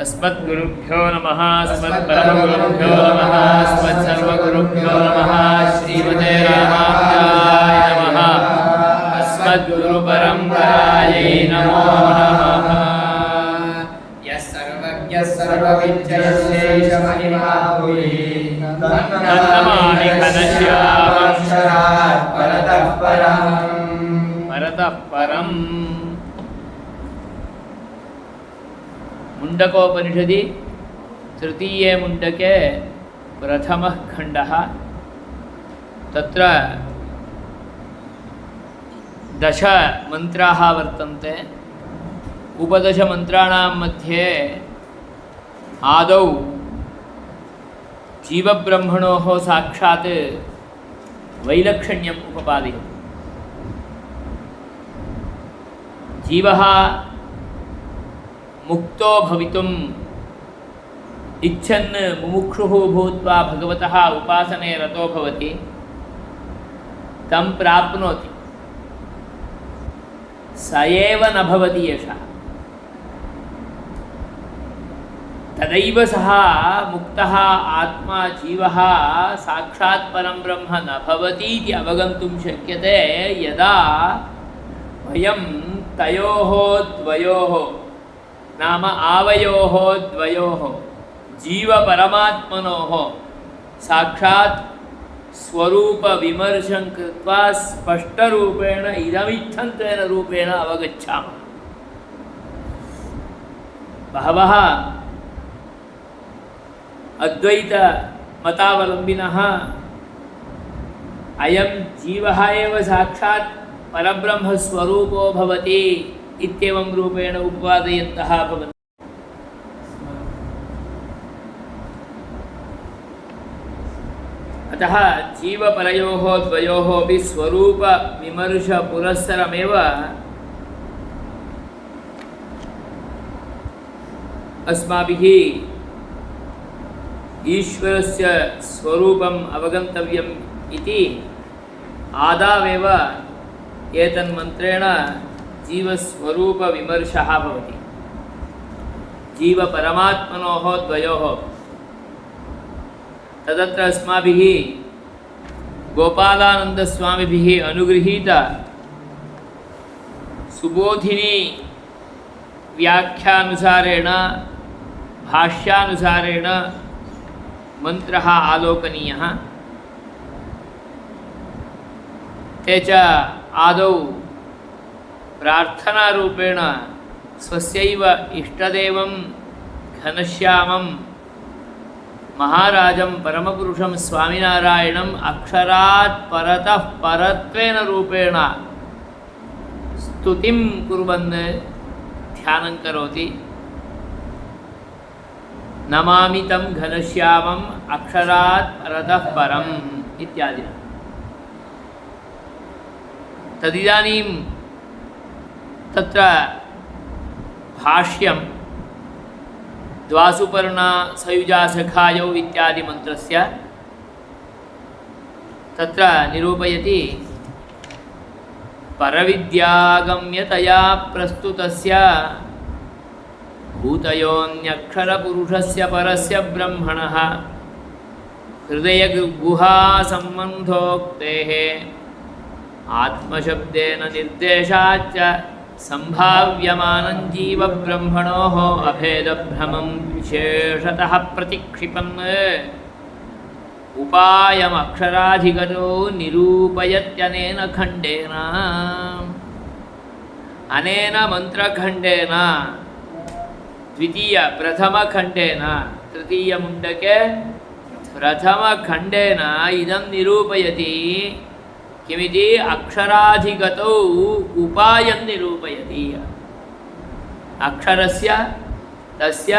अस्मद्गुरुभ्यो नमः अस्मत्परमगुरुभ्यो नमः अस्मत्सर्वगुरुभ्यो नमः श्रीमते रामानुजाय नमः अस्मद्गुरुपरम्परायै नमो नमः। यः सर्वज्ञः सर्वविद्यश्रेष्ठमहिमा भूयि तन्नमामि घनश्यामं परतः परम्। परतः परम्। मुण्डकोपनिषदि तृतीये मुण्डके प्रथमः खण्डः। तत्र 10 मन्त्राः वर्तन्ते। उपदशमन्त्राणां मध्ये आदौ जीवब्रह्मणोः साक्षात् वैलक्षण्यम् उपपादयति। जीवः मुक्तो भवितुम् इच्छन् मुमुक्षुः भूत्वा भगवतः उपासने रतो भवति, तं प्राप्नोति। स एव न भवति यशः। तदैव सः मुक्तः आत्मा जीवः साक्षात् परं ब्रह्म न भवति इति अवगन्तुं शक्यते यदा वयं तयोः द्वयोः नाम आवयोः द्वयोः जीवपरमात्मनोः साक्षात् स्वरूपविमर्शं कृत्वा स्पष्टरूपेण इदमित्थन्त्वेन रूपेण अवगच्छामः। बहवः अद्वैतमतावलम्बिनः अयं जीवः एव साक्षात् परब्रह्मस्वरूपो भवति इत्येवं रूपेण उपपादयन्तः भवन्ति। अतः जीवपरयोः द्वयोः अपि स्वरूपविमर्शपुरस्सरमेव अस्माभिः ईश्वरस्य स्वरूपम् अवगन्तव्यम् इति आदावेव एतन्मन्त्रेण जीवस्वरूपविमर्शः भवति। जीवपरमात्मनोः द्वयोः। तदत्र अस्माभिः गोपालानन्दस्वामिभिः अनुगृहीत सुबोधिनी व्याख्यानुसारेण भाष्यानुसारेण मन्त्रः आलोकनीयः। ते च आदौ प्रार्थनारूपेण स्वस्यैव इष्टदेवं घनश्यामं महाराजं परमपुरुषं स्वामिनारायणम् अक्षरात् परतः परत्वेन रूपेण स्तुतिं कुर्वन् ध्यानं करोति। नमामि तं घनश्यामम् अक्षरात् परतः परम् इत्यादि। तदिदानीं तत्र भाष्यं द्वासुपर्णा सयुजा सखायौ इत्यादि मन्त्रस्य तत्र निरूपयति। परविद्यागम्यतया प्रस्तुतस्य भूतयोऽन्यक्षरपुरुषस्य परस्य ब्रह्मणः हृदयगुहासम्बन्धोक्तेः आत्मशब्देन निर्देशाच्च सम्भाव्यमानं जीवब्रह्मणोः अभेदभ्रमं विशेषतः प्रतिक्षिपन् उपायमक्षराधिगतो निरूपयत्यनेन खण्डेन। अनेन मन्त्रखण्डेन प्रथमखण्डेन तृतीयमुण्डके प्रथमखण्डेन इदं निरूपयति। किमिति अक्षराधिगतौ उपायं निरूपयति। अक्षरस्य तस्य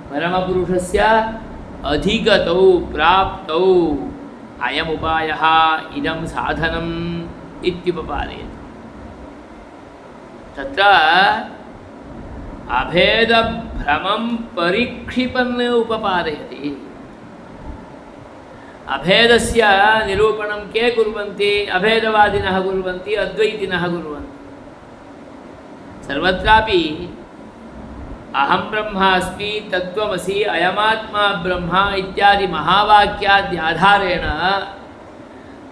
परमपुरुषस्य अधिगतौ प्राप्तौ अयमुपायः इदं साधनम् इत्युपपादयति। तत्र अभेदभ्रमं परिक्षिपन् उपपादयति। अभेदस्य निरूपणं के कुर्वन्ति? अभेदवादिनः कुर्वन्ति, अद्वैतिनः कुर्वन्ति। सर्वत्रापि अहं ब्रह्मास्मि तत्त्वमसि अयमात्मा ब्रह्म इत्यादि महावाक्याद्याधारेण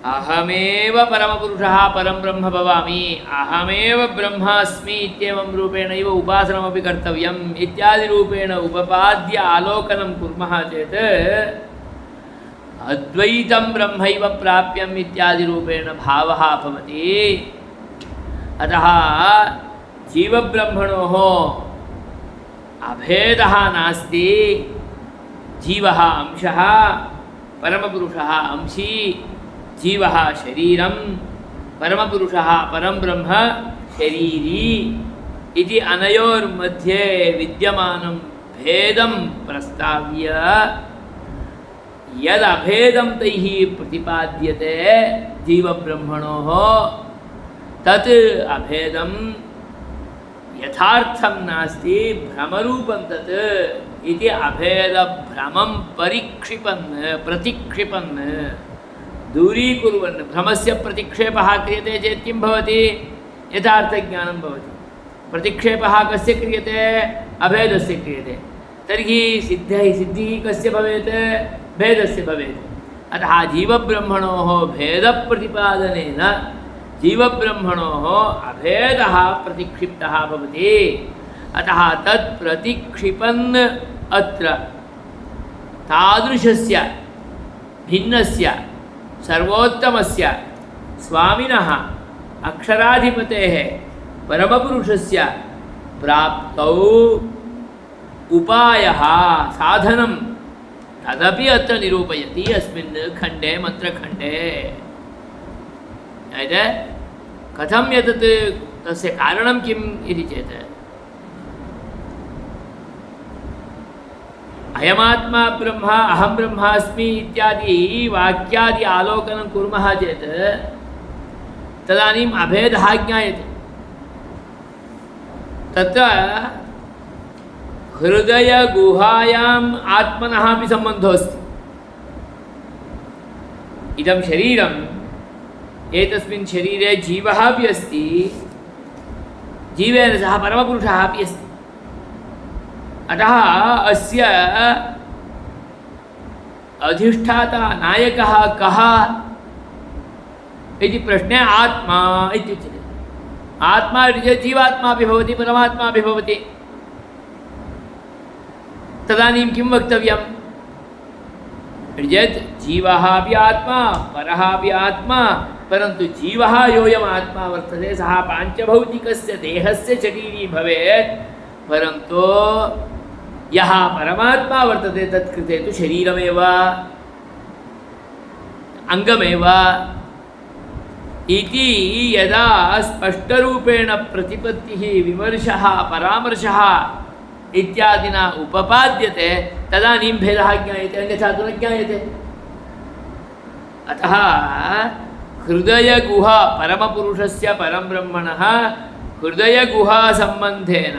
अहमेव परमपुरुषः परं ब्रह्म भवामि अहमेव ब्रह्मास्मि इत्येवं रूपेणैव उपासनमपि कर्तव्यम् इत्यादि रूपेण उपपाद्य आलोकनं कुर्मः चेत् अद्वैतं ब्रह्मैव प्राप्यम् इत्यादि रूपेण भावः भवति। अतः जीवब्रह्मणोः अभेदः नास्ति। जीवः अंशः, परमपुरुषः अंशी, जीवः शरीरं, परमपुरुषः परं ब्रह्म शरीरी इति अनयोर्मध्ये विद्यमानं भेदं प्रस्ताव्य यदभेदं तैः प्रतिपाद्यते जीवब्रह्मणोः तत् अभेदं यथार्थं नास्ति, भ्रमरूपं तत् इति अभेदभ्रमं प्रतिक्षिपन् दूरीकुर्वन् भ्रमस्य प्रतिक्षेपः क्रियते चेत् किं भवति? यथार्थज्ञानं भवति। प्रतिक्षेपः कस्य क्रियते? अभेदस्य क्रियते। तर्हि सिद्धिः कस्य भवेत्? भेदस्य भवेत्। अतः जीवब्रह्मणोः भेदप्रतिपादनेन जीवब्रह्मणोः अभेदः प्रतिक्षिप्तः भवति। अतः तत् प्रतिक्षिपन् अत्र तादृशस्य भिन्नस्य सर्वोत्तमस्य स्वामिनः अक्षराधिपतेः परमपुरुषस्य प्राप्तौ उपायः साधनं तदपि अत्र निरूपयति अस्मिन् खण्डे मन्त्रखण्डे। कथं एतत् तस्य कारणं किम् इति चेत् अयमात्मा ब्रह्म अहं ब्रह्मास्मि इत्यादि वाक्यादि आलोकनं कुर्मः चेत् तदानीम् अभेदः ज्ञायते। तत्र हृदयगुहायाम् आत्मनः अपि सम्बन्धोऽस्ति। इदं शरीरम् एतस्मिन् शरीरे जीवः अपि अस्ति, जीवेन सह परमपुरुषः अपि अस्ति। अतः अस्य अधिष्ठाता नायकः कः इति प्रश्ने आत्मा इत्युच्यते। आत्मा इति चेत् जीवात्मा अपि भवति, परमात्मा अपि भवति। तदानीं किं वक्तव्यं इति चेत् जीवः अपि आत्मा, परः अपि आत्मा, परन्तु जीवः योऽयम् आत्मा वर्तते सः पाञ्चभौतिकस्य देहस्य शरीरी भवेत्, परन्तु यः परमात्मा वर्तते तत्कृते तु शरीरमेव अङ्गमेव इति यदा स्पष्टरूपेण प्रतिपत्तिः विमर्शः परामर्शः इत्यादिना उपपाद्यते तदानीं भेदः ज्ञायते, अन्यथा तु न ज्ञायते। अतः हृदयगुहा परमपुरुषस्य परब्रह्मणः हृदयगुहासम्बन्धेन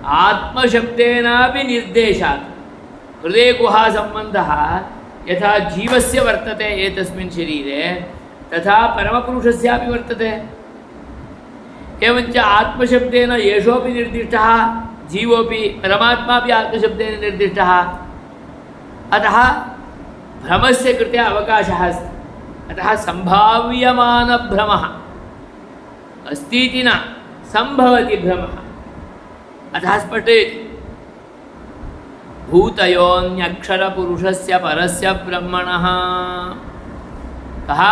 आत्मशब्देनापि निर्देशात् हृदयगुहासम्बन्धः यथा जीवस्य वर्तते एतस्मिन् शरीरे तथा परमपुरुषस्यापि वर्तते। एवञ्च आत्मशब्देन येषोपि निर्दिष्टः जीवोपि परमात्मापि आत्मशब्देन निर्दिष्टः। अतः भ्रमस्य कृते अवकाशः अस्ति। अतः सम्भाव्यमानभ्रमः अस्ति इति न, सम्भवति भ्रमः। अतः स्पष्टयति भूतयोऽन्यक्षरपुरुषस्य परस्य ब्रह्मणः। कः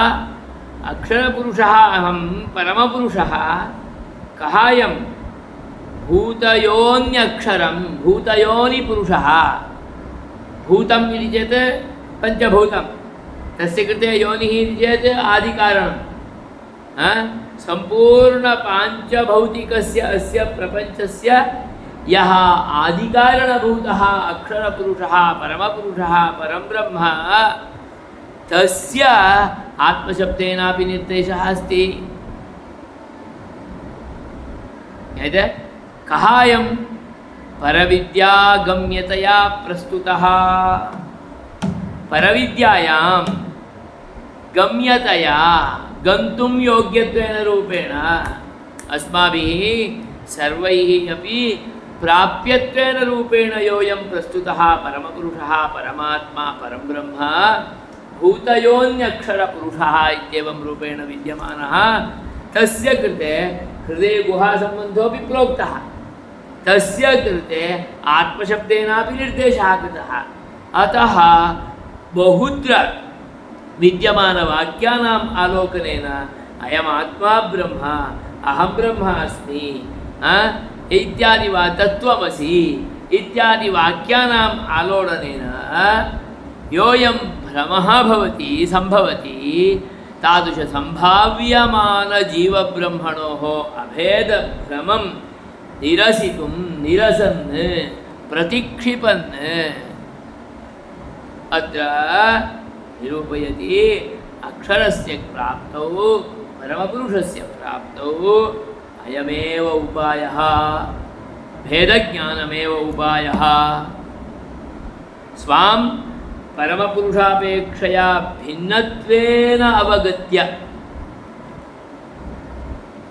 अक्षरपुरुषः अहं परमपुरुषः, कः अयं भूतयोऽन्यक्षरं भूतयोनिपुरुषः। भूतम् इति चेत् पञ्चभूतं, तस्य कृते योनिः इति चेत् आदिकारणं। सम्पूर्णपाञ्चभौतिकस्य अस्य प्रपञ्चस्य यः आदिकारणभूतः अक्षरपुरुषः परमपुरुषः परं ब्रह्म तस्य आत्मशब्देनापि निर्देशः अस्ति। यत् कः अयं परविद्यागम्यतया प्रस्तुतः। परविद्यायां गम्यतया गन्तुं योग्यत्वेन रूपेण अस्माभिः सर्वैः अपि प्राप्यत्वेन रूपेण योऽयं प्रस्तुतः परमपुरुषः परमात्मा परं ब्रह्म भूतयोऽन्यक्षरपुरुषः इत्येवं रूपेण विद्यमानः तस्य कृते हृदयगुहासम्बन्धोऽपि प्रोक्तः तस्य कृते आत्मशब्देनापि निर्देशः कृतः अतः बहुत्र विद्यमानवाक्यानाम् आलोकनेन अयमात्मा ब्रह्म अहं ब्रह्म अस्मि इत्यादि वा तत्त्वमसि इत्यादि वाक्यानाम् आलोडनेन योऽयं भ्रमः भवति सम्भवति तादृशसम्भाव्यमानजीवब्रह्मणोः अभेदभ्रमं निरसितुं निरसन् प्रतिक्षिपन् अत्र निरूपयति अक्षरस्य प्राप्तौ परमपुरुषस्य प्राप्तौ अयमेव उपायः भेदज्ञानमेव उपायः स्वां परमपुरुषापेक्षया भिन्नत्वेन अवगत्य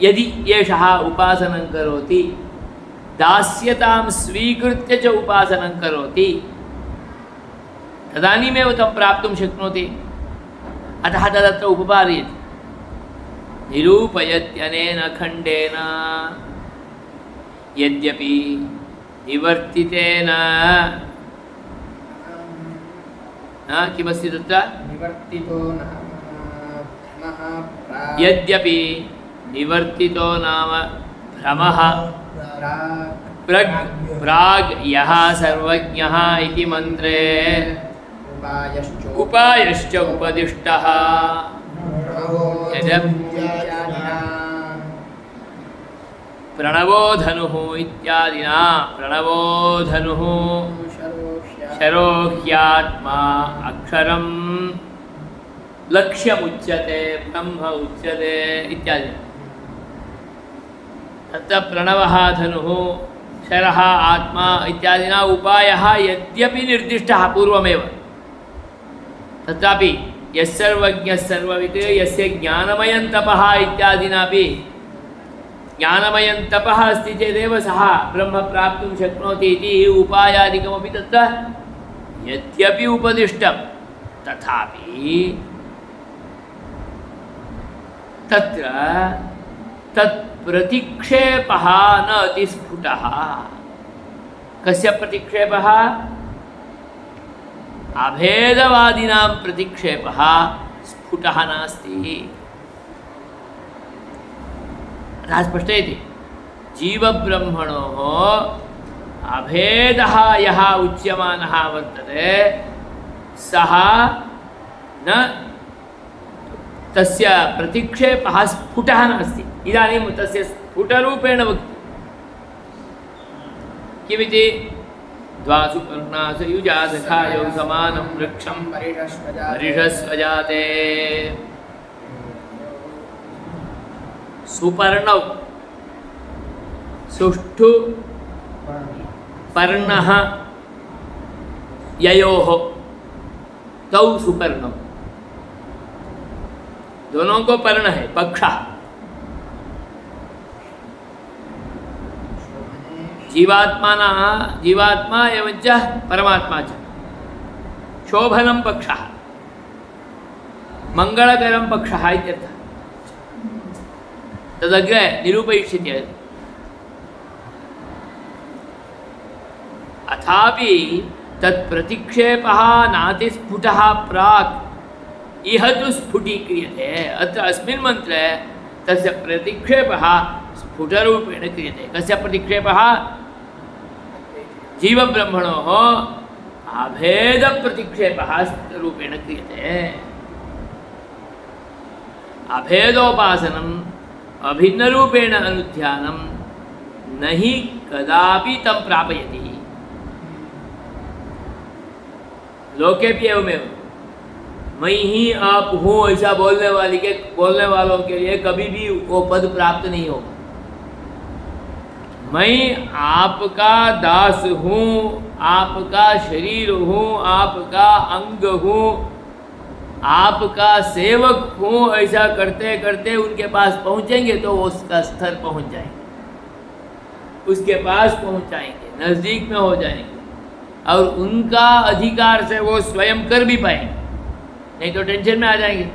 यदि एषः उपासनं करोति दास्यतां स्वीकृत्य च उपासनं करोति तदानीमेव तं प्राप्तुं शक्नोति अतः तदत्र उपपादयति निरूपयत्यनेन खण्डेन यद्यपि निवर्तितेन किमस्ति तत्र निवर्तितो यद्यपि निवर्तितो नाम भ्रमः प्राग् यः सर्वज्ञः इति मन्त्रे उपायश्च उपदिष्टः प्रणवो धनुः इत्यादिना प्रणवो धनुः शरो ह्यात्मा अक्षरं लक्ष्यमुच्यते ब्रह्म उच्यते इत्यादि तत्र प्रणवः धनुः शरः आत्मा इत्यादिना उपायः यद्यपि निर्दिष्टः पूर्वमेव तत्रापि यस्सर्वज्ञः सर्ववित् यस्य ज्ञानमयं तपः इत्यादिनापि ज्ञानमयं तपः अस्ति चेदेव सः ब्रह्म प्राप्तुं शक्नोति इति उपायादिकमपि तत्र यद्यपि उपदिष्टं तथापि तत्र तत्प्रतिक्षेपः न अतिस्फुटः कस्य प्रतिक्षेपः अभेदवादिनां प्रतिक्षेपः स्फुटः नास्ति अतः स्पष्टयति जीवब्रह्मणोः अभेदः यः उच्यमानः वर्तते सः न तस्य प्रतिक्षेपः स्फुटः नास्ति इदानीं तस्य स्फुटरूपेण वक्तुं किमिति द्वासु पर्णासु युजासखायौ समानं वृक्षं परिषस्वजाते सुपर्णौ सुष्ठु पर्णः ययोः तौ सुपर्णौ दोनों को पर्ण है पक्षा जीवात्मा एवं च परमात्मा च शोभनं पक्षः मंगलकरं पक्षः इत्यर्थः तदग्रे निरूपयिष्यति अथापि तत्प्रतिक्षेपः नातिस्फुटः प्राक् इह तु स्फुटीक्रियते अत्र अस्मिन् मन्त्रे तस्य प्रतिक्षेपः स्फुटरूपेण क्रियते कस्य प्रतिक्षेपः जीवब्रह्मणोः अभेदप्रतिक्षेपः स्फुटरूपेण क्रियते अभेदोपासनम् अभिन्नरूपेण अनुध्यानं न हि कदापि तं प्रापयति लोकेपि एवमेव मैं ही आप हूँ ऐसा बोलने वालों के लिए कभी भी वो पद प्राप्त नहीं होगा मैं आपका दास हूँ आपका शरीर हूँ आपका अंग हूँ आपका सेवक हूँ ऐसा करते करते उनके पास पहुँचेंगे तो वो उसका स्तर पहुँच जाएंगे उसके पास पहुंचाएंगे, नज़दीक में हो जाएंगे, और उनका अधिकार से वो स्वयं कर भी पाएंगे, नहीं तो टेंशन में आ जाएंगे।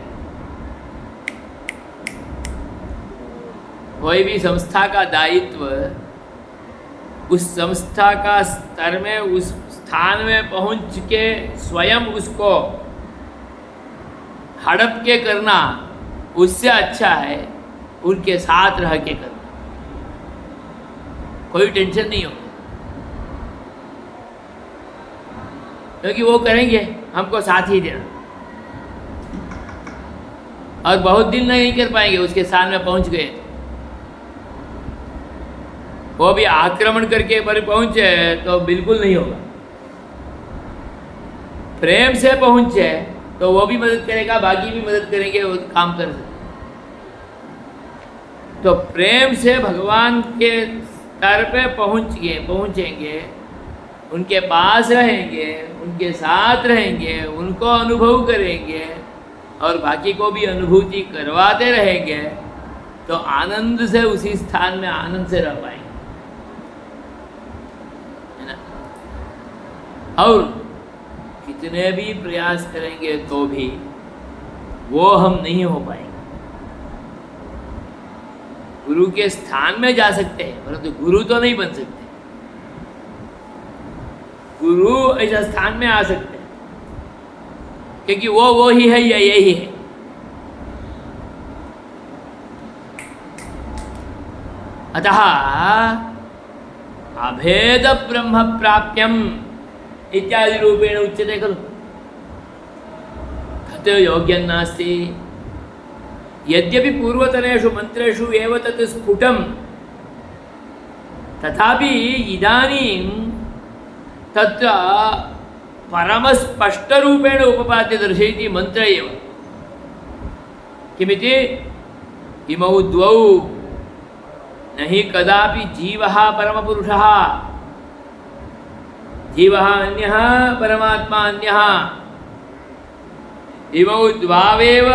कोई भी संस्था का दायित्व उस संस्था का स्तर में, उस स्थान में पहुंच के स्वयं उसको हड़प के करना उससे अच्छा है उनके साथ रह के करना। कोई टेंशन नहीं होगा, क्योंकि वो करेंगे, हमको साथ ही देना। और बहुत दिन नहीं कर पाएंगे, उसके स्थान में पहुंच गए वो भी आक्रमण करके पर पहुंचे तो बिल्कुल नहीं होगा। प्रेम से पहुंचे तो वो भी मदद करेगा, बाकी भी मदद करेंगे, वो काम कर सकते। तो प्रेम से भगवान के स्तर पे पहुंचेंगे, उनके पास रहेंगे, उनके साथ रहेंगे, उनको अनुभव करेंगे और बाकी को भी अनुभूति करवाते रहेंगे, तो आनंद से उसी स्थान में आनंद से रह पाएंगे, है ना। और कितने भी प्रयास करेंगे तो भी वो हम नहीं हो पाएंगे। गुरु के स्थान में जा सकते हैं परंतु गुरु तो नहीं बन सकते। गुरु ऐसा स्थान में आ सकते हैं क्योंकि वो ही है या यही है। अतः अभेद ब्रह्म प्राप्यम इत्यादि रूपेण उच्यते खलु। तत् योग्यं नास्ति। यद्यपि पूर्वतनेषु मंत्रेषु एव तत् स्फुटं, तथापि इदानीं तत्र परमस्पष्टरूपेण उपपाद्य दर्शयति मंत्र एव। किमिति इमौ द्वौ न हि कदापि जीवः परमपुरुषः, जीवः अन्यः परमात्मा अन्यः, इमौ द्वावेव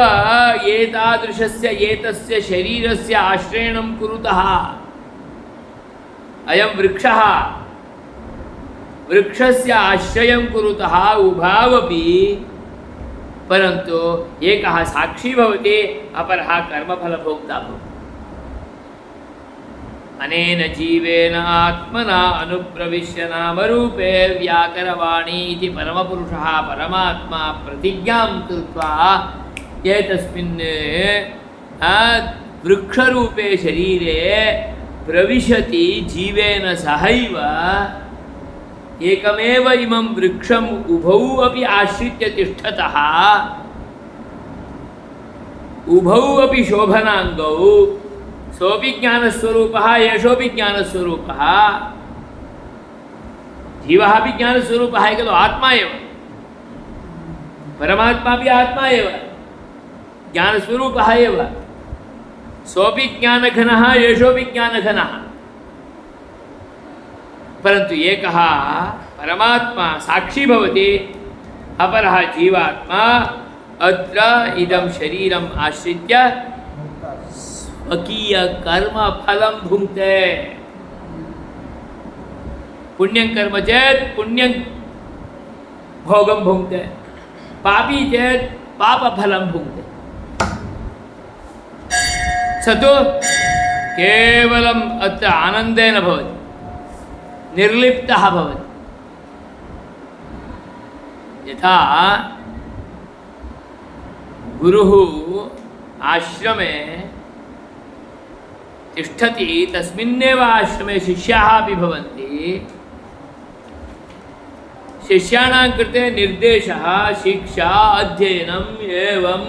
एतादृशस्य एतस्य शरीरस्य आश्रयणं कुरुतः। अयं वृक्षः, वृक्षस्य आश्रयं कुरुतः उभावपि, परन्तु एकः साक्षी भवति, अपरः कर्मफलभोक्ता भवति। अनेन जीवेन आत्मना अनुप्रविश्य नामरूपे व्याकरवाणी इति परमपुरुषः परमात्मा प्रतिज्ञां कृत्वा एतस्मिन् वृक्षरूपे शरीरे प्रविशति जीवेन सहैव। एकमेव इमं वृक्षम् उभौ अपि आश्रित्य तिष्ठतः, उभौ अपि शोभनाङ्गौ, सोऽपि ज्ञानस्वरूपः एषोऽपि ज्ञानस्वरूपः। जीवः भी ज्ञानस्वरूपः है, खलु आत्मा एव, परमात्मा भी आत्मा एव, ज्ञानस्वरूपः एव। सोऽपि ज्ञानघनः एषोऽपि ज्ञानघनः, परन्तु एकः परमात्मा साक्षी भवति, अपरः जीवात्मा अत्र इदं शरीरम् आश्रित्य स्वकीय कर्म फलं भुङ्क्ते। पुण्यं कर्म चेत् पुण्यं भोगं भुङ्क्ते, पापी चेत् पापफलं भुङ्क्ते। स तु केवलम् अत्र आनन्देन भवति, निर्लिप्तः भवति। यथा गुरुः आश्रमे तिष्ठति, तस्मिन्नेव आश्रमे शिष्याः अपि भवन्ति। शिष्याणां कृते निर्देशः, शिक्षा, अध्ययनम् एवं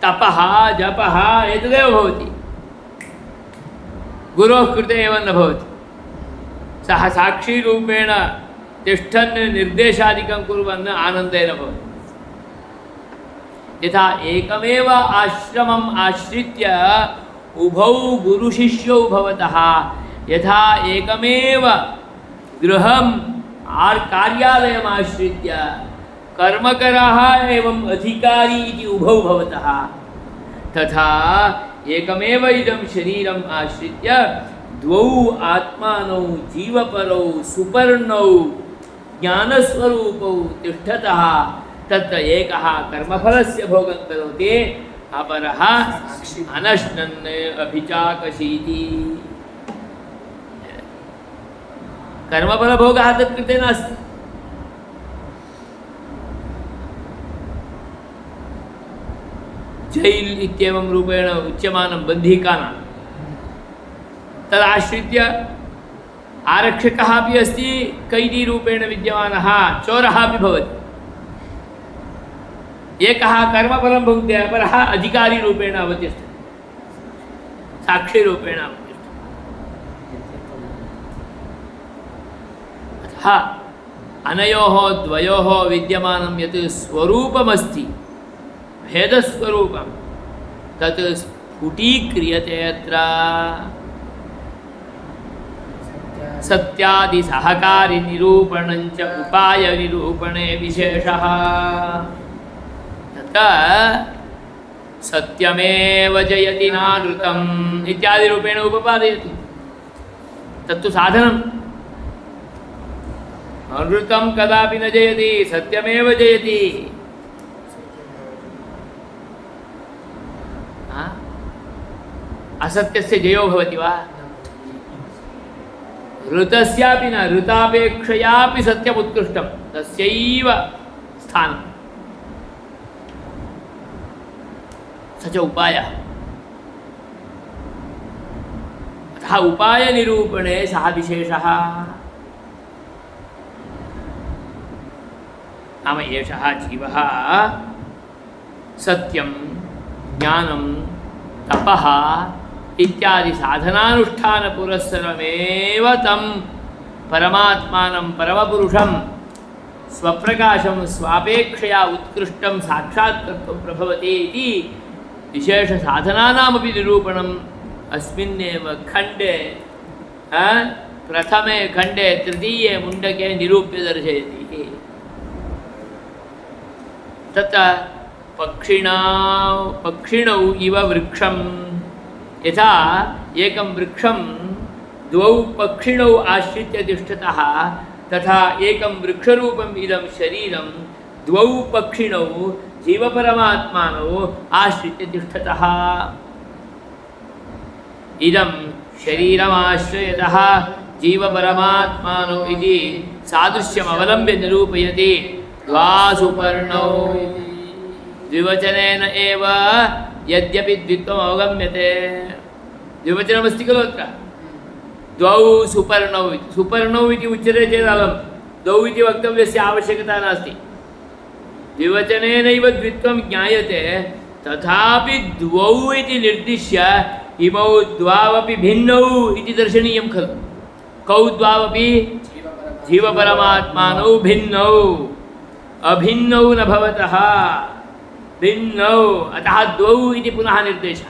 तपः जपः एतदेव भवति। गुरोः कृते एवं न भवति। सः साक्षीरूपेण तिष्ठन् निर्देशादिकं कुर्वन् आनन्देन भवति। यथा एकमेव आश्रमम् आश्रित्य उभौ गुरुशिष्यौ भवतः, यथा एकमेव गृहं कार्यालयम् आश्रित्य कर्मकरः एवं अधिकारी इति उभौ भवतः, तथा एकमेव इदं शरीरम् आश्रित्य द्वौ आत्मानौ जीवपरौ सुपर्णौ ज्ञानस्वरूपौ तिष्ठतः तत्र एकः कर्मफलस्य भोगं करोति अपरः अनश्नन् अभिचाकशीति। कर्मफलभोगः तत्कृते नास्ति। जैल् इत्येवं रूपेण उच्यमानं बन्धीकानां तदाश्रित्य आरक्षकः अपि अस्ति, कैदीरूपेण विद्यमानः चोरः अपि भवति। एकः कर्मफलं भुङ्क्ते, अपरः अधिकारीरूपेण अवतिष्ठति, साक्षीरूपेण अवतिष्ठति। अतः अनयोः द्वयोः विद्यमानं यत् स्वरूपमस्ति, भेदस्वरूपं, तत् स्फुटीक्रियते अत्र। सत्यादिसहकारिनिरूपणञ्च उपायनिरूपणे विशेषः। तत्र सत्यमेव जयति नानृतम् इत्यादिरूपेण उपपादयति। तत्तु साधनम्। अनृतं कदापि न जयति, सत्यमेव जयति। असत्यस्य जयो भवति वा? ऋतस्यापि न, ऋतापेक्षयापि सत्यम् उत्कृष्टं, तस्यैव स्थानम्। स च उपायः। अतः उपायनिरूपणे सः विशेषः। नाम एषः जीवः सत्यं ज्ञानं तपः इत्यादि साधनानुष्ठानपुरस्सरमेव तं परमात्मानं परमपुरुषं स्वप्रकाशं स्वापेक्षया उत्कृष्टं साक्षात्कर्तुं प्रभवति इति विशेषसाधनानामपि निरूपणम् अस्मिन्नेव खण्डे, प्रथमे खण्डे तृतीये मुण्डके निरूप्य दर्शयति। तत्र पक्षिणौ इव वृक्षं, यथा एकं वृक्षं द्वौ पक्षिणौ आश्रित्य तिष्ठतः, तथा एकं वृक्षरूपम् इदं शरीरं द्वौ पक्षिणौ जीवपरमात्मानौ आश्रित्य तिष्ठतः। इदं शरीरमाश्रयतः जीवपरमात्मानौ इति सादृश्यमवलम्ब्य निरूपयति। द्वासुपर्णौ द्विवचनेन एव यद्यपि द्वित्वम् अवगम्यते। द्विवचनमस्ति खलु अत्र। द्वौ सुपर्णौ इति, सुपर्णौ इति उच्यते चेत् अलं, द्वौ इति वक्तव्यस्य आवश्यकता नास्ति। द्विवचनेनैव द्वित्वं ज्ञायते, तथापि द्वौ इति निर्दिश्य इमौ द्वावपि भिन्नौ इति दर्शनीयं खलु। कौ द्वावपि? जीवपरमात्मानौ भिन्नौ, अभिन्नौ न भवतः, भिन्नौ। अतः द्वौ इति पुनः निर्देशः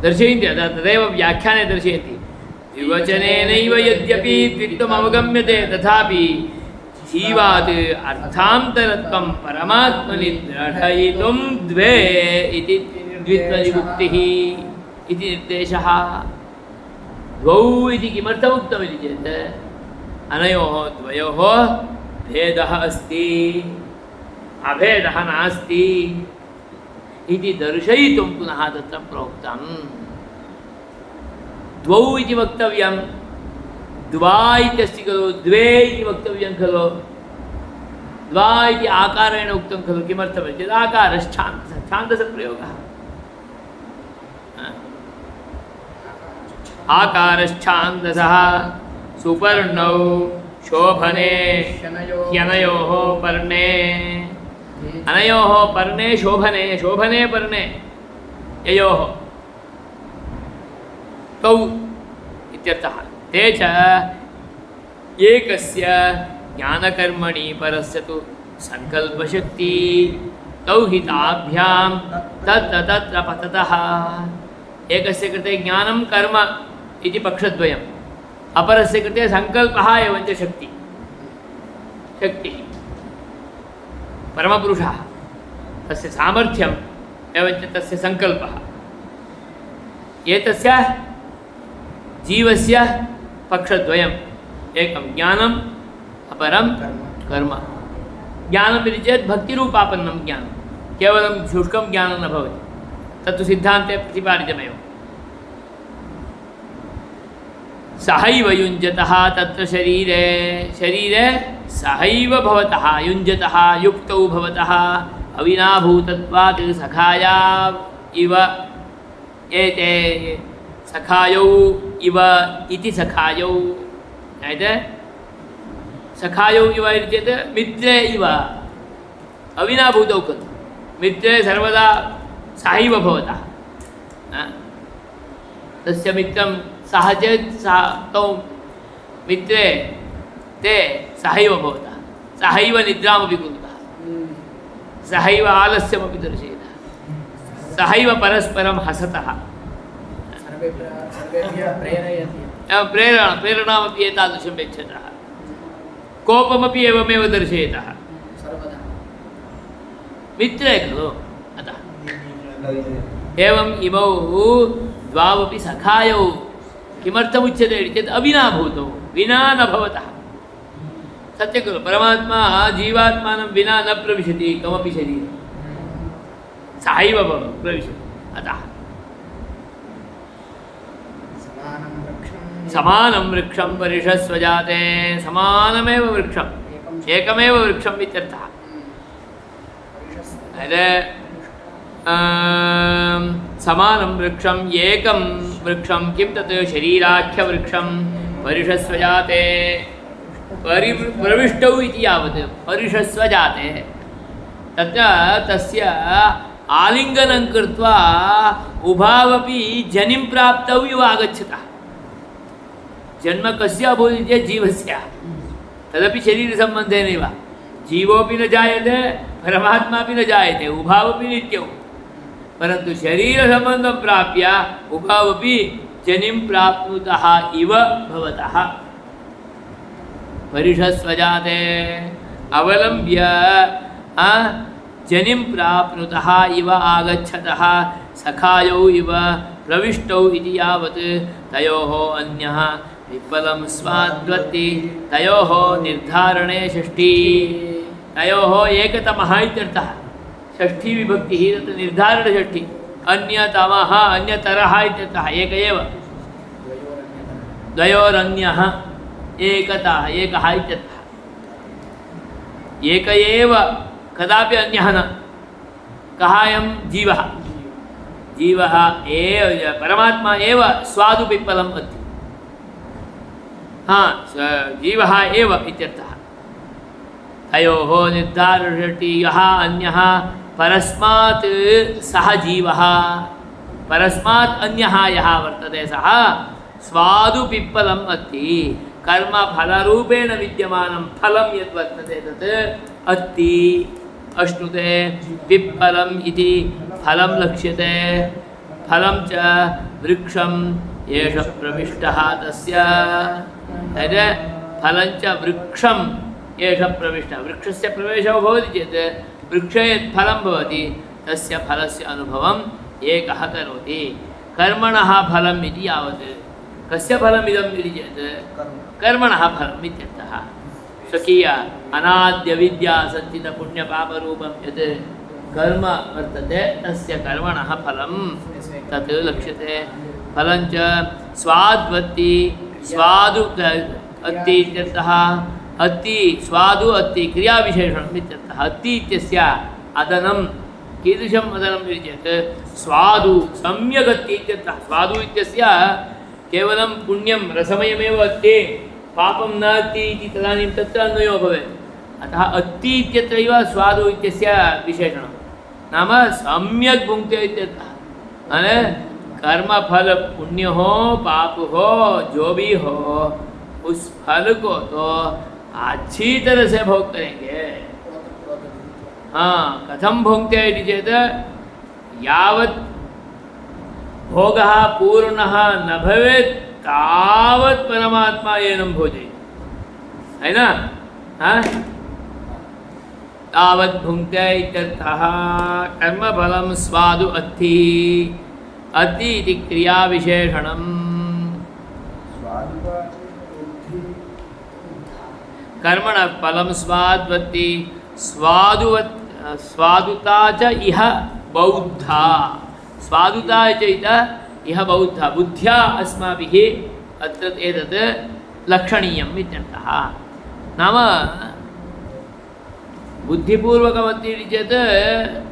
दर्शयन्ति। तदेव व्याख्याने दर्शयन्ति। द्विवचनेनैव यद्यपि द्वित्वम् अवगम्यते, तथापि जीवात् अर्थान्तरत्वं परमात्मनि द्रढयितुं द्वे इति द्वित्वनिरुक्तिः इति निर्देशः। द्वौ इति किमर्थमुक्तमिति चेत् अनयोः द्वयोः भेदः अस्ति, अभेदः नास्ति इति दर्शयितुं पुनः तत्र प्रोक्तम्। द्वौ इति वक्तव्यं, द्वा इत्यस्ति खलु, द्वे इति वक्तव्यं खलु। द्वा इति आकारेण उक्तं खलु। किमर्थमिति चेत् आकारश्छान्दसः, छान्दसः प्रयोगः। आकारश्छान्दसः सुपर्णौ शोभने ह्यनयोः पर्णे, अनयोः पर्णे शोभने, शोभने पर्णे ययोः तौ इत्यर्थः। ते च एकस्य ज्ञानकर्मणि परस्य तु संकल्पशक्ति, तौ हि ताभ्यां तत्र पततः। एकस्य कृते ज्ञानं कर्म इति पक्षद्वयम्, अपरस्य कृते संकल्पः एवञ्च शक्तिः। परमपुरुषः, तस्य सामर्थ्यम् एवञ्च तस्य संकल्पः। एतस्य जीवस्य पक्षद्वयम् एकं ज्ञानम् अपरं कर्म ज्ञानम् इति चेत् भक्तिरूपापन्नं ज्ञानं केवलं शुष्कं ज्ञानं न भवति तत्तु सिद्धान्ते प्रतिपादितमेव सहैव युञ्जतः तत्र शरीरे सहैव भवतः युञ्जतः युक्तौ भवतः अविनाभूतत्वात् सखाया इव एते सखायौ इव इति सखायौ सखायौ इव इति चेत् मित्रे इव अविनाभूतौ खलु मित्रे सर्वदा सहैव भवतः तस्य मित्रं सः चेत् तौ मित्रे ते सहैव भवतः सहैव निद्रामपि कुरुतः सहैव आलस्यमपि दर्शयतः सहैव परस्परं हसतः प्रेरणामपि एतादृशं यच्छतः कोपमपि एवमेव दर्शयतः मित्रे खलु अतः एवं इमौ द्वावपि सखायौ किमर्थमुच्यते चेत् अविनाभूतौ विना न भवतः सत्य खलु परमात्मा जीवात्मानं विना न प्रविशति कमपि शरीरे सहैव प्रविशति अतः समानं वृक्षं परिषस्वजाते समानमेव वृक्षम् एकमेव वृक्षम् इत्यर्थः समानं वृक्षम् एकं वृक्षं किं तत् शरीराख्यवृक्षं परिषस्वजाते प्रविष्टौ इति यावत् परिषस्वजाते तत्र तस्य आलिङ्गनं कृत्वा उभावपि जनिं प्राप्तौ इव आगच्छतः जन्म कस्य अभूत् चेत् जीवस्य तदपि शरीरसम्बन्धेनैव जीवोऽपि न जायते परमात्मापि न जायते उभावपि नित्यौ परन्तु शरीरसम्बन्धं प्राप्य उभावपि जनिं प्राप्नुतः इव भवतः परिषस्वजाते अवलम्ब्य जनिं प्राप्नुतः इव आगच्छतः सखायौ इव प्रविष्टौ इति यावत् तयोः अन्यः विफलं स्वाद्वत्ति तयोः निर्धारणे षष्ठी तयोः एकतमः इत्यर्थः षष्ठी विभक्तिः तत् निर्धारणषष्ठी अन्यतमः अन्यतरः इत्यर्थः एक एव द्वयोरन्यः एकतः एकः इत्यर्थः एक एव कदापि अन्यः न कः अयं जीवः जीवः एव परमात्मा एव स्वादुपिप्पलम् अस्ति जीवः एव इत्यर्थः तयोः निर्धारणषष्ठी यः अन्यः परस्मात् सः जीवः परस्मात् अन्यः यः वर्तते सः स्वादुपिप्पलम् अस्ति कर्मफलरूपेण विद्यमानं फलं यद् वर्तते तत् अस्ति अश्नुते पिप्पलम् इति फलं लक्ष्यते फलं च वृक्षं येष प्रविष्टः तस्य फलं च वृक्षं येष प्रविष्टः वृक्षस्य प्रवेशो भवति चेत् वृक्षे यत् फलं भवति तस्य फलस्य अनुभवम् एकः करोति कर्मणः फलम् इति यावत् कस्य फलमिदम् इति चेत् कर्मणः फलम् इत्यर्थः स्वकीय अनाद्यविद्यासञ्चितपुण्यपापरूपं यत् कर्म वर्तते तस्य कर्मणः फलं तत् लक्ष्यते फलं च स्वाद्वत्ति स्वादु अत्ति इत्यर्थः अत्ति स्वादु अत्ति क्रियाविशेषणम् इत्यर्थः अत्ति इत्यस्य अदनं कीदृशम् अदनम् इति चेत् स्वादु सम्यक् अत्ति इत्यर्थः स्वादु इत्यस्य केवलं पुण्यं रसमयमेव अस्ति पापं न अस्ति इति तदानीं तत्र अन्वयो भवेत् अतः अत्ति इत्यत्रैव स्वादु इत्यस्य विशेषणं नाम सम्यक् भुङ्क्ते इत्यर्थः कर्मफल पुण्य हो पाप हो जो भी हो उस फल को तो अच्छी तरह से भोग करेंगे कथम भोगते इति चेत् यावत् भोगः पूर्णः न भवेत् तावत् परमात्मा एनं भोजयति है ना तावत् भुङ्क्ते इत्यर्थः कर्मफलं स्वादु अत्ति अति इति क्रियाविशेषणम् कर्मणः फलं स्वाद्वत्ति स्वादुता च इह बौद्धा स्वादुता च इह बौद्धा बुद्ध्या अस्माभिः अत्र एतत् लक्षणीयम् इत्यर्थः नाम बुद्धिपूर्वकमस्ति चेत्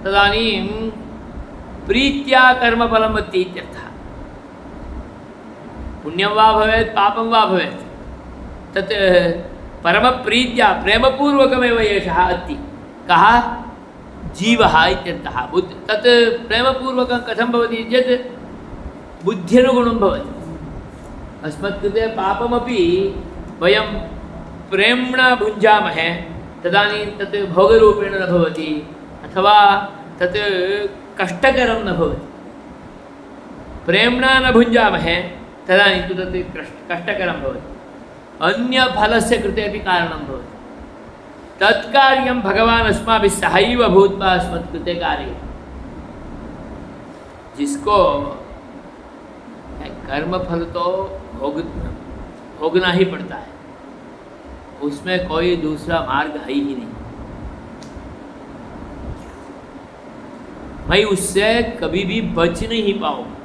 तदानीं प्रीत्या कर्मफलम् अस्ति इत्यर्थः पुण्यं वा भवेत् पापं वा भवेत् तत् परमप्रीत्या प्रेमपूर्वकमेव एषः अस्ति कः जीवः इत्यर्थः तत् प्रेमपूर्वकं कथं भवति चेत् बुद्ध्यनुगुणं भवति अस्मत्कृते पापमपि वयं प्रेम्णा भुञ्जामहे तदानीं तत् भोगरूपेण न भवति अथवा तत् कष्टकरं न भवति प्रेम्णा न भुञ्जामहे तदानीं तु तत् कष्टकरं भवति अन्यफलस्य कृते अपि कारणं भवति तत्कार्यं भगवान् अस्माभिः सहैव भूत्वा अस्मत्कृते कारयति जिसको कर्मफल तो भोगना ही पड़ता है उसमें कोई दूसरा मार्ग है ही नहीं मैं उससे कभी भी बच नहीं पाऊंगा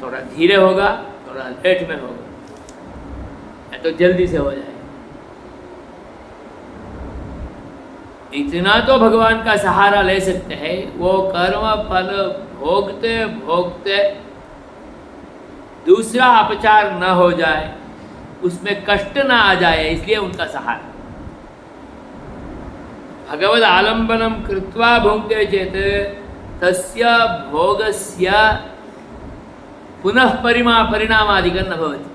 थोड़ा धीरे होगा थोड़ा लेट में होगा या तो जल्दी से हो जाएगा इतना तो भगवान का सहारा ले सकते हैं वो कर्म फल भोगते भोगते दूसरा अपचार न हो जाए उसमें कष्ट ना आ जाए इसलिए उनका सहारा भगवद आलंबनम कृत्वा भुंक्ते चेत तस्य भोगस्य पुनः परिणामादिकं न भवति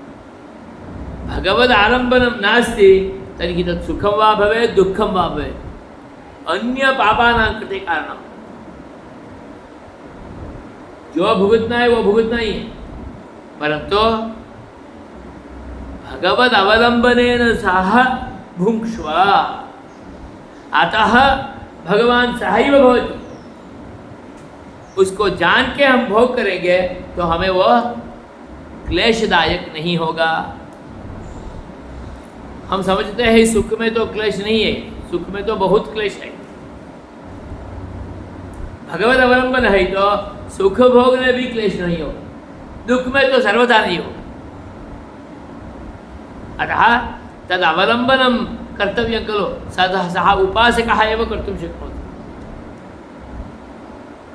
भगवद आलंबनम नास्ति तर्हि तत् सुखं वा भवेत् दुःखं वा भवेत् अन्य पापानां कृते कारणं जो भुगतना है वो भुगतना ही है परंतु भगवद अवलंबनेन सह भुंक्ष्व अतः भगवान सहैव भवति उसको जान के हम भोग करेंगे तो हमें वो क्लेशदायक नहीं होगा हम समझते हैं सुख में तो क्लेश नहीं है सुख में तो बहुत क्लेश है भगवत अवलंबन है तो सुख भोगने भी क्लेश नहीं होगा दुख में तो सर्वथा नहीं होगा अतः तद अवलंबनं कर्तव्यं खलु सः उपासकः एव कर्तुं शक्नोति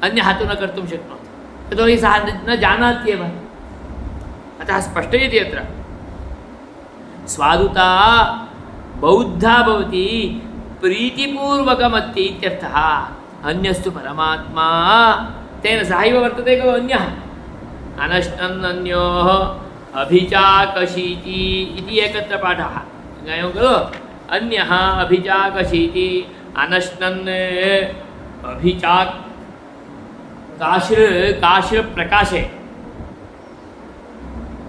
अन्यः तु न कर्तुं शक्नोति यतोहि सः न जानात्येव अतः स्पष्टयति अत्र स्वादुता बौद्धा भवति प्रीतिपूर्वकमस्ति इत्यर्थः अन्यस्तु परमात्मा तेन सहैव वर्तते खलु अन्यः अनश्नन्नन्योः अभिचाकशीति इति एकत्र पाठः एवं खलु अन्यः अभिचाकशीति अनश्नन् काश्रप्रकाशे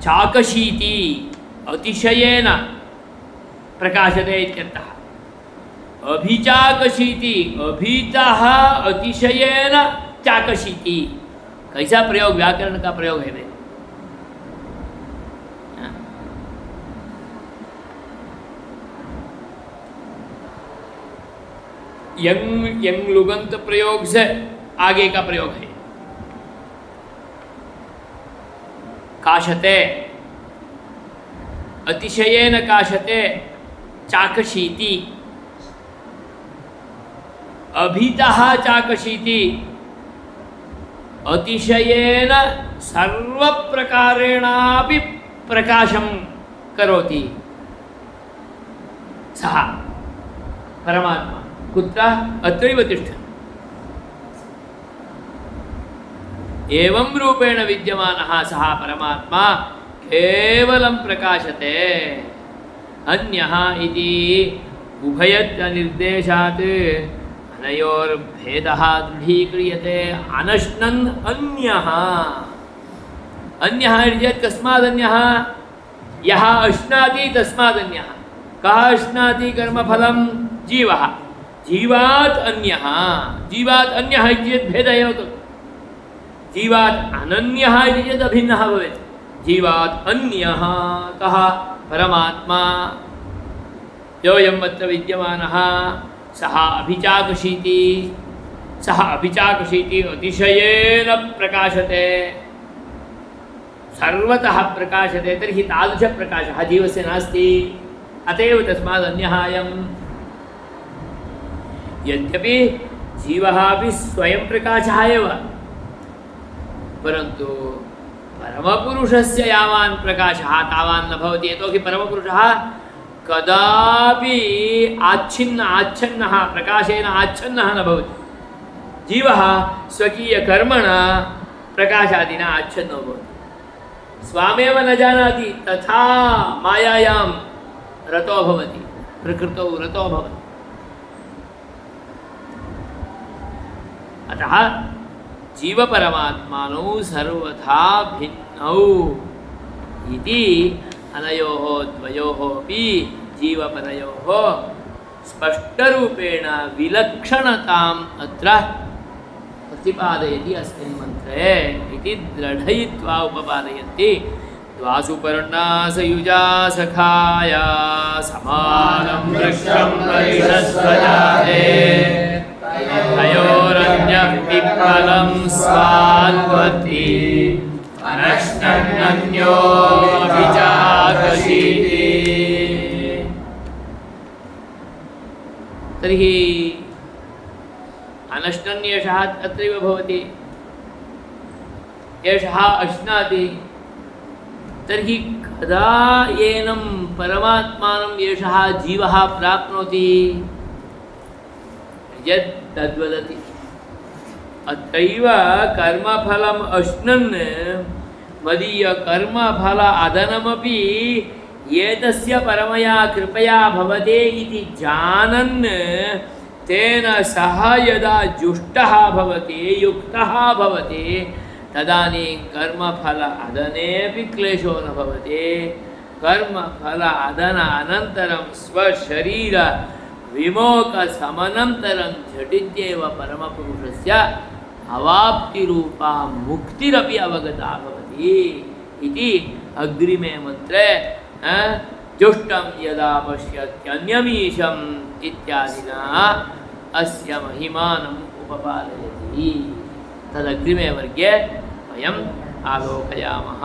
चाकशीति अतिशयेन प्रकाशते इत्यर्थः अभिचाकशीति अभीतः अतिशयेन चाकशीति कैसा प्रयोग व्याकरण का प्रयोग है यंग लुगंत प्रयोग से आगे का प्रयोग है काशते अतिशयेन काशते चाकशीति अभीतः चाकशीति अतिशयेन सर्वप्रकारेणापि प्रकाशं करोति सः परमात्मा कुत्र अत्रैव तिष्ठति एवं रूपेण विद्यमानः सः परमात्मा केवलं प्रकाशते अन्यः इति उभयनिर्देशात् अनयोर्भेदः दृढीक्रियते अनश्नन् अन्यः अन्यः चेत् कस्मादन्यः यः अश्नाति तस्मादन्यः कः अश्नाति कर्मफलं जीवः जीवात् अन्यः चेत् भेदः एव खलु जीवात् अनन्यः इति चेत् अभिन्नः भवेत्। जीवात् अन्यः कः? परमात्मा। योऽयम् अत्र विद्यमानः सः अभिचाकशीति, सः अभिचाकशीति अतिशयेन प्रकाशते, सर्वतः प्रकाशते। तर्हि तादृशप्रकाशः जीवस्य नास्ति। अत एव तस्मात् अन्यः अयम्। यद्यपि जीवः अपि स्वयं प्रकाशः एव, परन्तु परमपुरुषस्य यावान् प्रकाशः तावान् न भवति। यतोहि परमपुरुषः कदापि आच्छन्नः प्रकाशेन आच्छन्नः न भवति। जीवः स्वकीयकर्मणा प्रकाशादिना आच्छन्नो भवति। स्वामेव न जानाति तथा मायायां रतो भवति, प्रकृतौ रतो भवति। अतः जीवपरमात्मानौ सर्वथा भिन्नौ इति अनयोः द्वयोः अपि जीवपरयोः स्पष्टरूपेण विलक्षणताम् अत्र प्रतिपादयति अस्मिन् मन्त्रे इति दृढयित्वा उपपादयन्ति। द्वासु पर्णासयुजा सखाया समानं वृक्षं परिषस्वजाते तयोरन्यः पिप्पलं स्वाद्वति अनश्नन्नन्योऽभिचाकशीति। तर्हि अनश्नन्येषः अत्रैव भवति, एषः अश्नाति। तर्हि कदा एनं परमात्मानं एषः जीवः प्राप्नोति? यत् तद्वदति। अत्रैव कर्मफलम् अश्नन् मदीयकर्मफल अदनमपि एतस्य परमया कृपया भवते इति जानन् तेन सह यदा जुष्टः भवति, युक्तः भवति, तदानीं कर्मफल अदनेपि क्लेशो न भवति। कर्मफल अदन अनन्तरं स्वशरीर विमोकसमनन्तरं झटित्येव परमपुरुषस्य अवाप्तिरूपा मुक्तिरपि अवगता भवति इति अग्रिमे मन्त्रे जुष्टं यदा पश्यत्यन्यमीशम् इत्यादिना अस्य महिमानम् उपपादयति। तदग्रिमे वर्गे वयम् आलोकयामः।